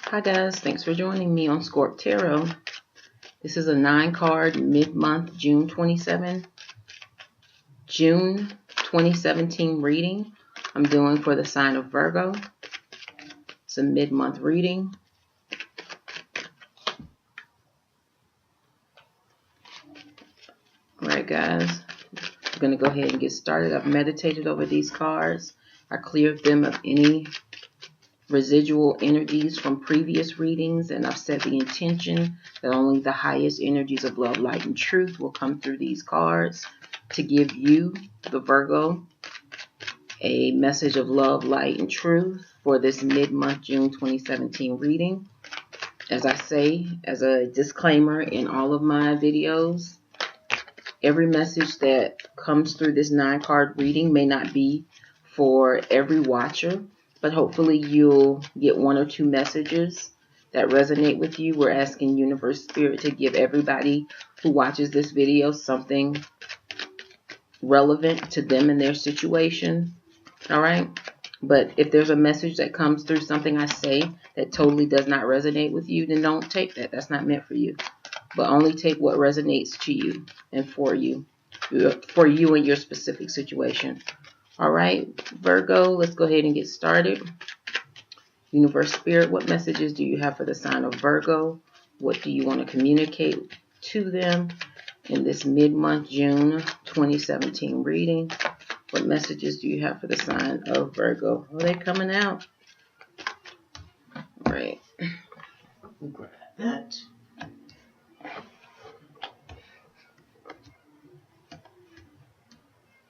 Hi guys, thanks for joining me on Scorp Tarot. This is a 9-card mid-month June 2017 reading. I'm doing for the sign of Virgo. It's a mid-month reading. Alright guys, I'm going to go ahead and get started. I've meditated over these cards. I cleared them of any residual energies from previous readings, and I've set the intention that only the highest energies of love, light, and truth will come through these cards to give you, the Virgo, a message of love, light, and truth for this mid-month June 2017 reading. As I say, as a disclaimer in all of my videos, every message that comes through this 9-card reading may not be for every watcher, but hopefully you'll get 1 or 2 messages that resonate with you. We're asking Universe Spirit to give everybody who watches this video something relevant to them and their situation. All right? But if there's a message that comes through something I say that totally does not resonate with you, then don't take that. That's not meant for you. But only take what resonates to you and for you and your specific situation. All right, Virgo, let's go ahead and get started. Universe Spirit, what messages do you have for the sign of Virgo? What do you want to communicate to them in this mid-month June 2017 reading? What messages do you have for the sign of Virgo? Are they coming out? All right. We'll grab that.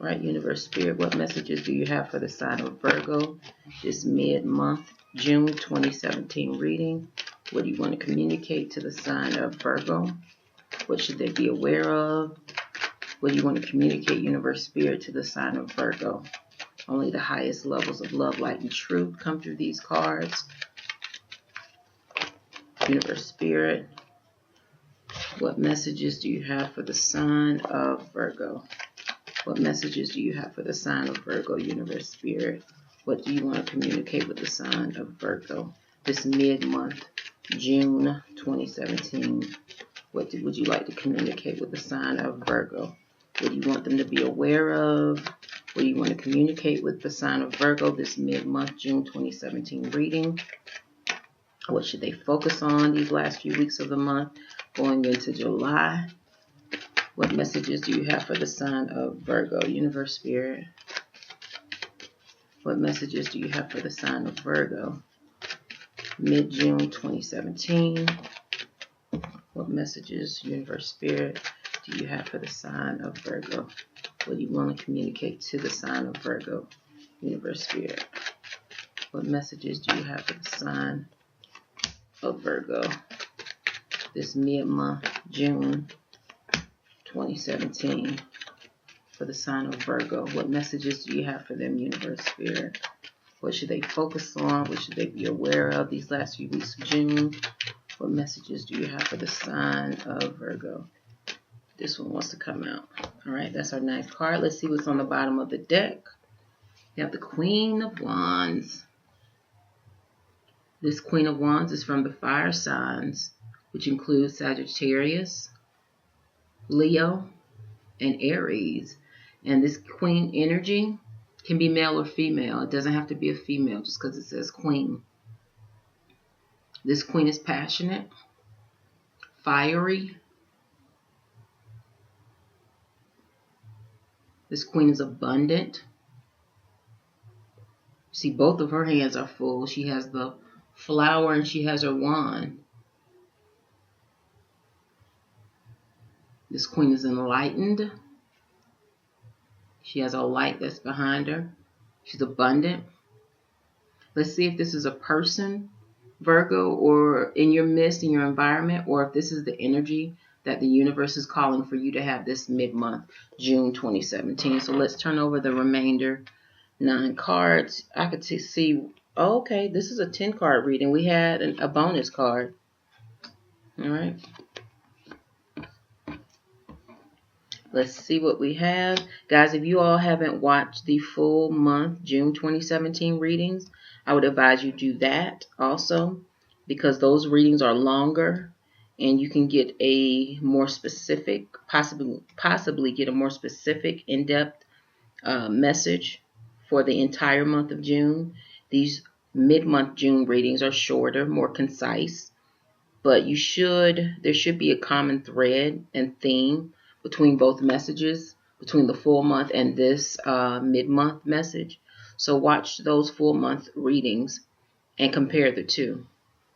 All right, Universe Spirit, what messages do you have for the sign of Virgo this mid-month June 2017 reading? What do you want to communicate to the sign of Virgo? What should they be aware of? What do you want to communicate, Universe Spirit, to the sign of Virgo? Only the highest levels of love, light, and truth come through these cards. Universe Spirit, what messages do you have for the sign of Virgo? What messages do you have for the sign of Virgo, Universe Spirit? What do you want to communicate with the sign of Virgo this mid-month, June 2017? What would you like to communicate with the sign of Virgo? What do you want them to be aware of? What do you want to communicate with the sign of Virgo this mid-month, June 2017 reading? What should they focus on these last few weeks of the month going into July? What messages do you have for the sign of Virgo, Universe Spirit? What messages do you have for the sign of Virgo, mid-June 2017? What messages, Universe Spirit, do you have for the sign of Virgo? What do you want to communicate to the sign of Virgo, Universe Spirit? What messages do you have for the sign of Virgo this mid-month, June 2017, for the sign of Virgo? What messages do you have for them, Universe Spirit? What should they focus on? What should they be aware of these last few weeks of June? What messages do you have for the sign of Virgo? This one wants to come out. All right, that's our 9th card. Let's see what's on the bottom of the deck. We have the Queen of Wands. This Queen of Wands is from the fire signs, which includes Sagittarius, Leo, and Aries. And this queen energy can be male or female. It doesn't have to be a female just because it says queen. This queen is passionate, fiery. This queen is abundant. See, both of her hands are full. She has the flower and she has her wand. This queen is enlightened. She has a light that's behind her. She's abundant. Let's see if this is a person, Virgo, or in your midst, in your environment, or if this is the energy that the universe is calling for you to have this mid-month, June 2017. So let's turn over the remainder 9 cards. I could see, oh, okay, this is a 10-card reading. We had a bonus card. All right. Let's see what we have. Guys, if you all haven't watched the full month, June 2017 readings, I would advise you do that also. because those readings are longer and you can get a more specific, possibly get a more specific, in-depth message for the entire month of June. These mid-month June readings are shorter, more concise, but there should be a common thread and theme between both messages, between the full month and this mid-month message. So watch those full month readings and compare the two.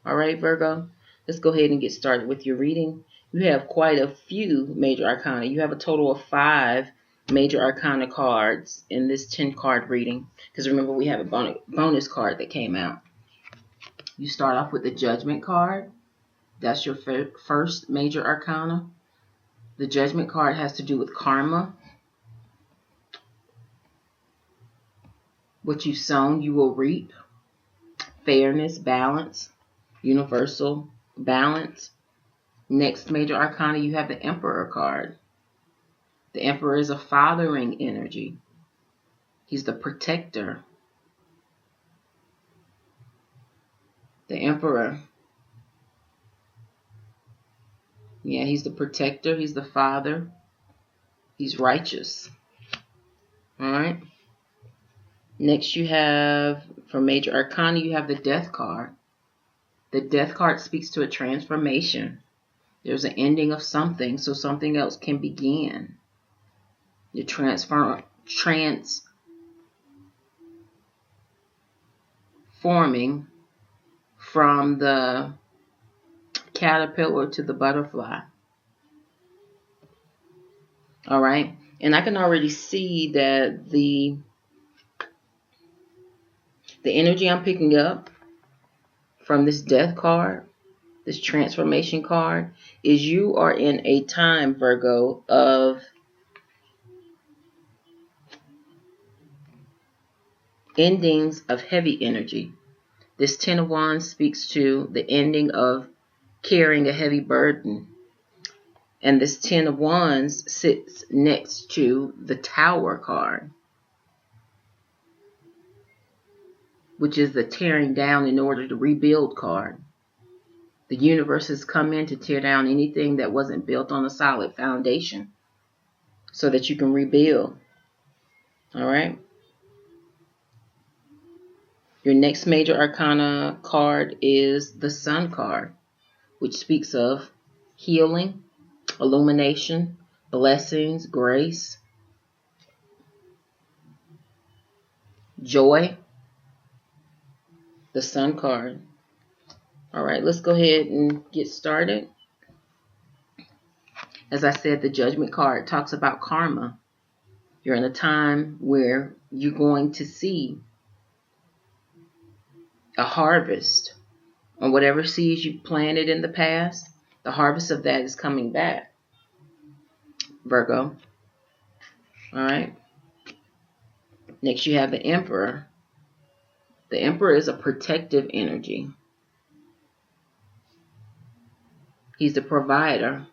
All right, Virgo, let's go ahead and get started with your reading. You have quite a few major arcana. You have a total of 5 major arcana cards in this 10-card reading, because remember, we have a bonus card that came out. You start off with the Judgment card. That's your first major arcana. The Judgment card has to do with karma. What you've sown, you will reap. Fairness, balance, universal balance. Next major arcana, you have the Emperor card. The Emperor is a fathering energy. He's the protector. The Emperor. Yeah, he's the protector. He's the father. He's righteous. All right. Next you have, for major arcana, you have the Death card. The Death card speaks to a transformation. There's an ending of something, so something else can begin. You're transforming from the caterpillar to the butterfly. All right. And I can already see that the energy I'm picking up from this Death card, this transformation card, is you are in a time, Virgo, of endings of heavy energy. This 10 of Wands speaks to the ending of carrying a heavy burden. And this 10 of Wands sits next to the Tower card, which is the tearing down in order to rebuild card. The universe has come in to tear down anything that wasn't built on a solid foundation so that you can rebuild. All right. Your next major arcana card is the Sun card, which speaks of healing, illumination, blessings, grace, joy. The Sun card. All right, let's go ahead and get started. As I said, the Judgment card talks about karma. You're in a time where you're going to see a harvest on whatever seeds you planted in the past. The harvest of that is coming back, Virgo. All right. Next, you have the Emperor. The Emperor is a protective energy. He's the provider.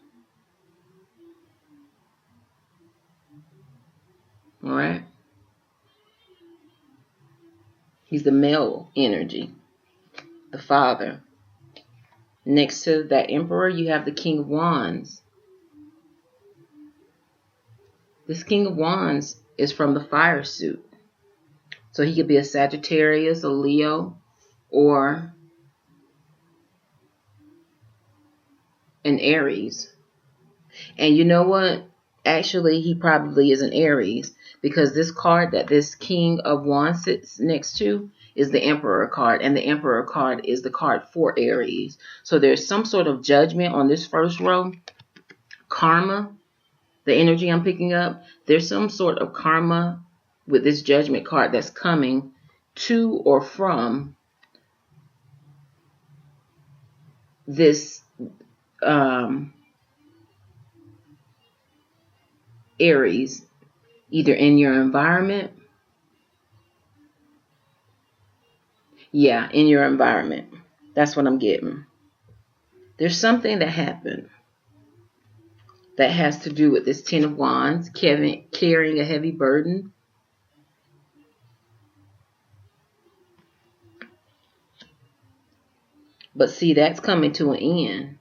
All right. He's the male energy, the father. Next to that Emperor, you have the King of Wands. This King of Wands is from the fire suit. So he could be a Sagittarius, a Leo, or an Aries. And you know what? Actually, he probably is an Aries, because this card that this King of Wands sits next to is the Emperor card, and the Emperor card is the card for Aries. So there's some sort of judgment on this first row. Karma, the energy I'm picking up, there's some sort of karma with this Judgment card that's coming to or from this Aries, either in your environment. Yeah, in your environment. That's what I'm getting. There's something that happened that has to do with this 10 of Wands, carrying a heavy burden. But see, that's coming to an end.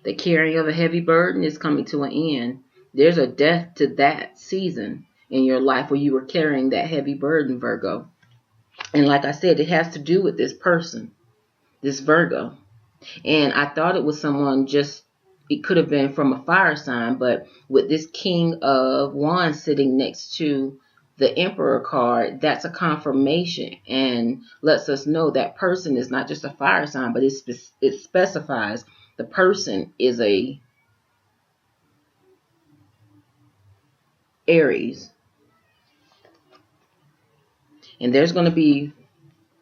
The carrying of a heavy burden is coming to an end. There's a death to that season in your life where you were carrying that heavy burden, Virgo. And like I said, it has to do with this person, this Virgo. And I thought it was someone just, it could have been from a fire sign, but with this King of Wands sitting next to the Emperor card, that's a confirmation and lets us know that person is not just a fire sign, but it specifies the person is a Aries. And there's going to be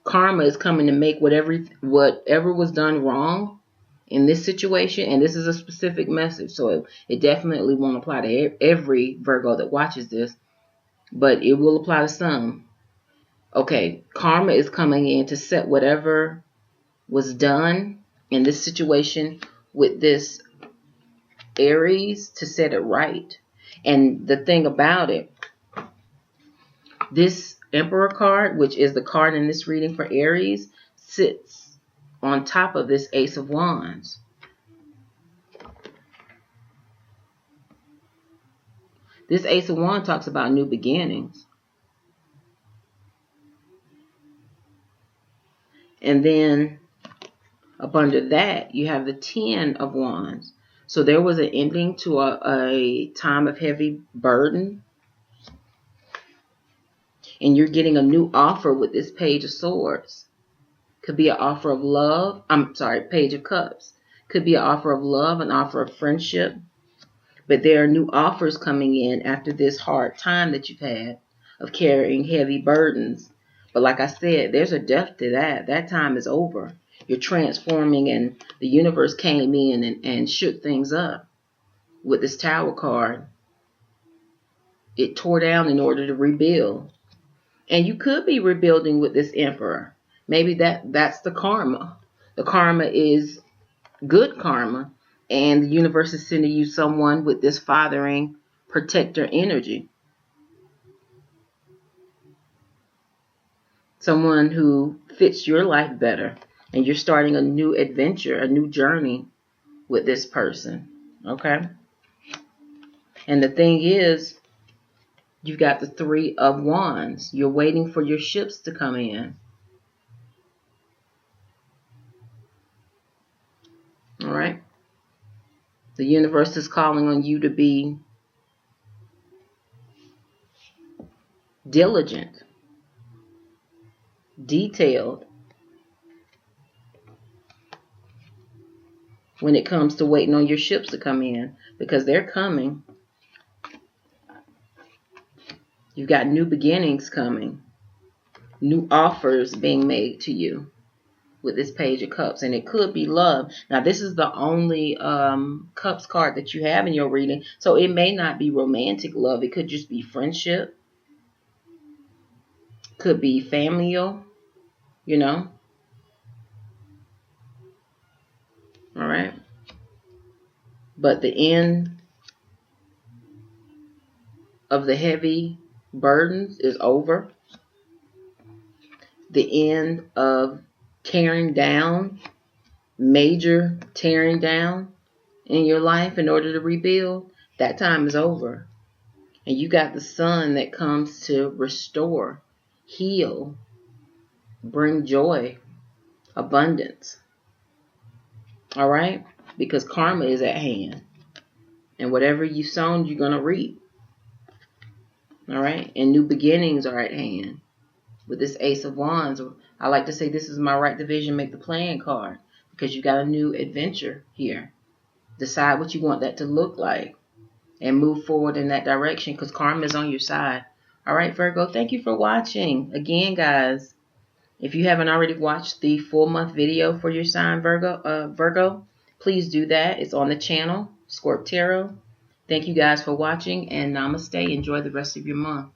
karma is coming to make whatever was done wrong in this situation, and this is a specific message, so it definitely won't apply to every Virgo that watches this, but it will apply to some. Okay, karma is coming in to set whatever was done in this situation with this Aries, to set it right. And the thing about it, this Emperor card, which is the card in this reading for Aries, sits on top of this Ace of Wands. This Ace of Wands talks about new beginnings. And then up under that, you have the 10 of Wands. So there was an ending to a time of heavy burden. And you're getting a new offer with this Page of Swords. Could be an offer of love. Page of Cups. Could be an offer of love, an offer of friendship. But there are new offers coming in after this hard time that you've had of carrying heavy burdens. But like I said, there's a death to that. That time is over. You're transforming, and the universe came in and shook things up with this Tower card. It tore down in order to rebuild. And you could be rebuilding with this Emperor. Maybe that's the karma. The karma is good karma. And the universe is sending you someone with this fathering protector energy. Someone who fits your life better. And you're starting a new adventure, a new journey with this person. Okay? And the thing is, you've got the 3 of Wands. You're waiting for your ships to come in. All right? The universe is calling on you to be diligent, detailed when it comes to waiting on your ships to come in, because they're coming. You've got new beginnings coming, new offers being made to you with this Page of Cups, and it could be love. Now, this is the only Cups card that you have in your reading, so it may not be romantic love. It could just be friendship. Could be familial, you know. All right. But the end of the heavy burdens is over. The end of tearing down, major tearing down in your life in order to rebuild, that time is over. And you got the Sun that comes to restore, heal, bring joy, abundance. All right? Because karma is at hand. And whatever you sown, you're going to reap. All right? And new beginnings are at hand. With this Ace of Wands, I like to say this is my right division, make the plan card. Because you got a new adventure here. Decide what you want that to look like. And move forward in that direction, because karma is on your side. All right, Virgo, thank you for watching. Again, guys, if you haven't already watched the full month video for your sign, Virgo, please do that. It's on the channel, Scorp Tarot. Thank you guys for watching, and namaste. Enjoy the rest of your month.